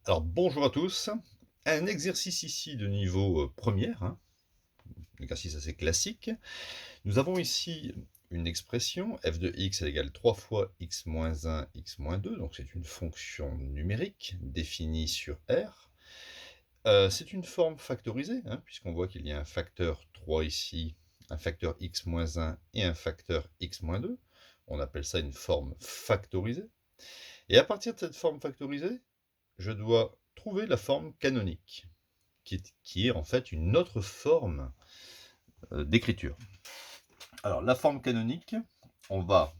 Alors bonjour à tous. Un exercice ici de niveau première, un exercice assez classique. Nous avons ici une expression f de x égale 3 fois x moins 1, x moins 2, donc c'est une fonction numérique définie sur R. C'est une forme factorisée, puisqu'on voit qu'il y a un facteur 3 ici, un facteur x moins 1 et un facteur x moins 2. On appelle ça une forme factorisée. Et à partir de cette forme factorisée, je dois trouver la forme canonique, qui est en fait une autre forme d'écriture. Alors la forme canonique, on va,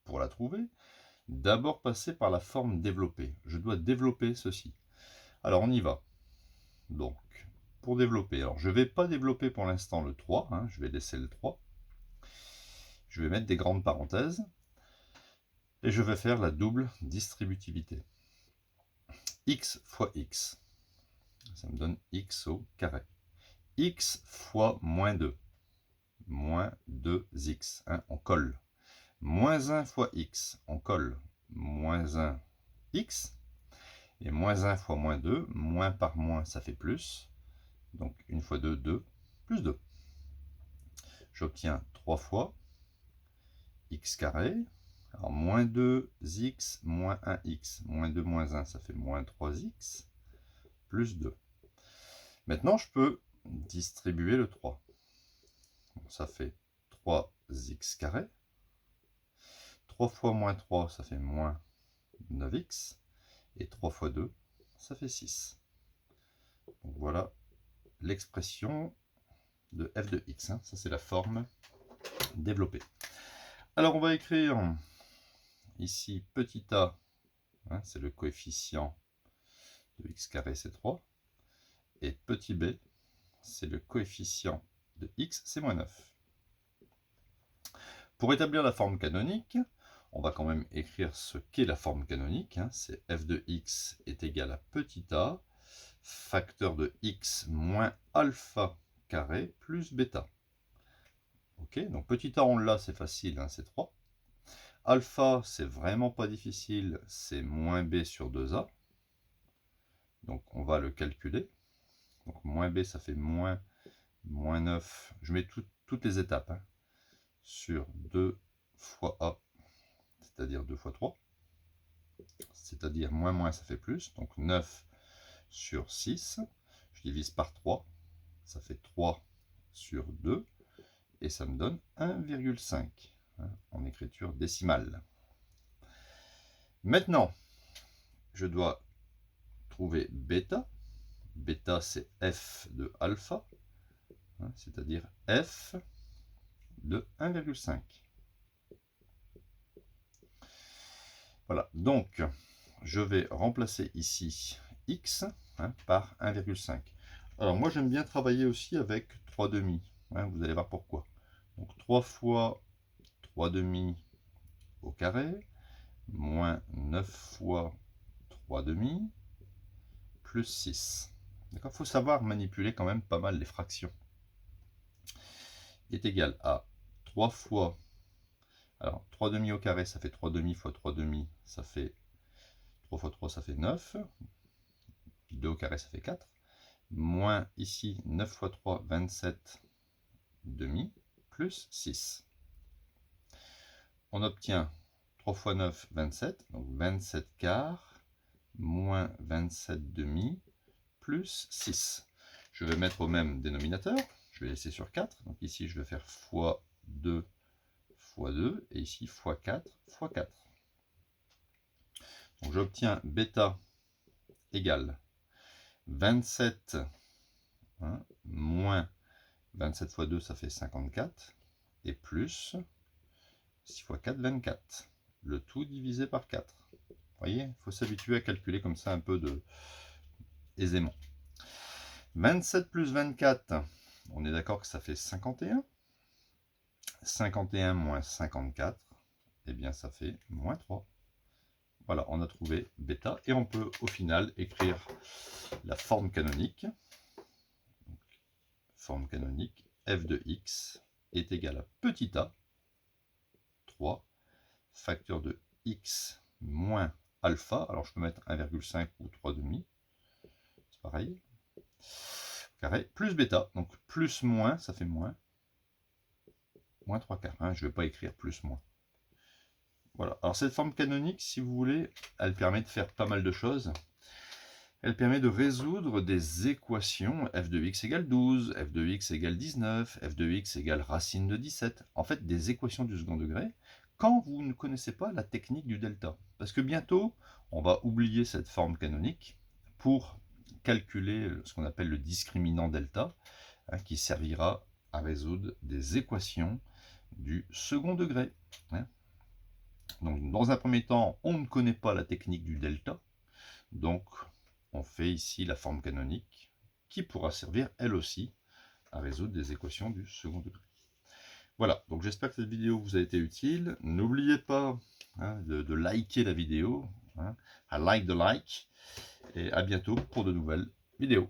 pour la trouver, d'abord passer par la forme développée. Je dois développer ceci. Alors on y va. Donc, pour développer, alors je ne vais pas développer pour l'instant le 3, je vais laisser le 3. Je vais mettre des grandes parenthèses, et je vais faire la double distributivité. X fois x, ça me donne x au carré. X fois moins 2, moins 2x, on colle. Moins 1 fois x, on colle. Moins 1, x. Et moins 1 fois moins 2, moins par moins, ça fait plus. Donc 1 fois 2, 2, plus 2. J'obtiens 3 fois x carré. Alors moins 2x, moins 1x. Moins 2, moins 1, ça fait moins 3x, plus 2. Maintenant, je peux distribuer le 3. Bon, ça fait 3x carré. 3 fois moins 3, ça fait moins 9x. Et 3 fois 2, ça fait 6. Donc voilà l'expression de f de x. Ça, c'est la forme développée. Alors, on va écrire ici petit a, c'est le coefficient de x carré, c'est 3. Et petit b, c'est le coefficient de x, c'est moins 9. Pour établir la forme canonique, on va quand même écrire ce qu'est la forme canonique. C'est f de x est égal à petit a, facteur de x moins alpha carré plus bêta. Ok, donc petit a on l'a, c'est facile, c'est 3. Alpha, c'est vraiment pas difficile, c'est moins b sur 2a. Donc on va le calculer. Donc moins b, ça fait moins 9. Je mets toutes les étapes sur 2 fois a, c'est-à-dire 2 fois 3. C'est-à-dire moins moins, ça fait plus. Donc 9 sur 6. Je divise par 3. Ça fait 3 sur 2. Et ça me donne 1,5 en écriture décimale. Maintenant, je dois trouver bêta. Bêta, c'est f de alpha, c'est-à-dire f de 1,5. Voilà, donc je vais remplacer ici x par 1,5. Alors moi j'aime bien travailler aussi avec 3 demi, vous allez voir pourquoi. Donc 3 fois 3 demi au carré, moins 9 fois 3 demi, plus 6. D'accord, il faut savoir manipuler quand même pas mal les fractions. Est égal à 3 fois, alors 3 demi au carré, ça fait 3 demi fois 3 demi, ça fait 3 fois 3, ça fait 9. 2 au carré, ça fait 4. Moins ici, 9 fois 3, 27 demi, plus 6. On obtient 3 fois 9, 27, donc 27 quarts, moins 27 demi, plus 6. Je vais mettre au même dénominateur, je vais laisser sur 4, donc ici je vais faire fois 2 fois 2, et ici fois 4 fois 4. Donc j'obtiens bêta égale 27 moins 27 fois 2, ça fait 54, et plus 6 fois 4, 24. Le tout divisé par 4. Vous voyez, il faut s'habituer à calculer comme ça un peu aisément. 27 plus 24, on est d'accord que ça fait 51. 51 moins 54, eh bien ça fait moins 3. Voilà, on a trouvé bêta, et on peut au final écrire la forme canonique. Donc, forme canonique, f de x est égal à petit a, 3, facteur de x moins alpha, alors je peux mettre 1,5 ou 3,5. C'est pareil. Carré, plus bêta, donc plus moins, ça fait moins. Moins 3/4, hein, je ne vais pas écrire plus moins. Voilà, alors cette forme canonique, si vous voulez, elle permet de faire pas mal de choses. Elle permet de résoudre des équations f de x égale 12, f de x égale 19, f de x égale racine de 17. En fait, des équations du second degré, quand vous ne connaissez pas la technique du delta. Parce que bientôt, on va oublier cette forme canonique pour calculer ce qu'on appelle le discriminant delta, hein, qui servira à résoudre des équations du second degré. Hein. Donc, dans un premier temps, on ne connaît pas la technique du delta, donc on fait ici la forme canonique qui pourra servir elle aussi à résoudre des équations du second degré. Voilà, donc j'espère que cette vidéo vous a été utile. N'oubliez pas de liker la vidéo, I like the like, et à bientôt pour de nouvelles vidéos.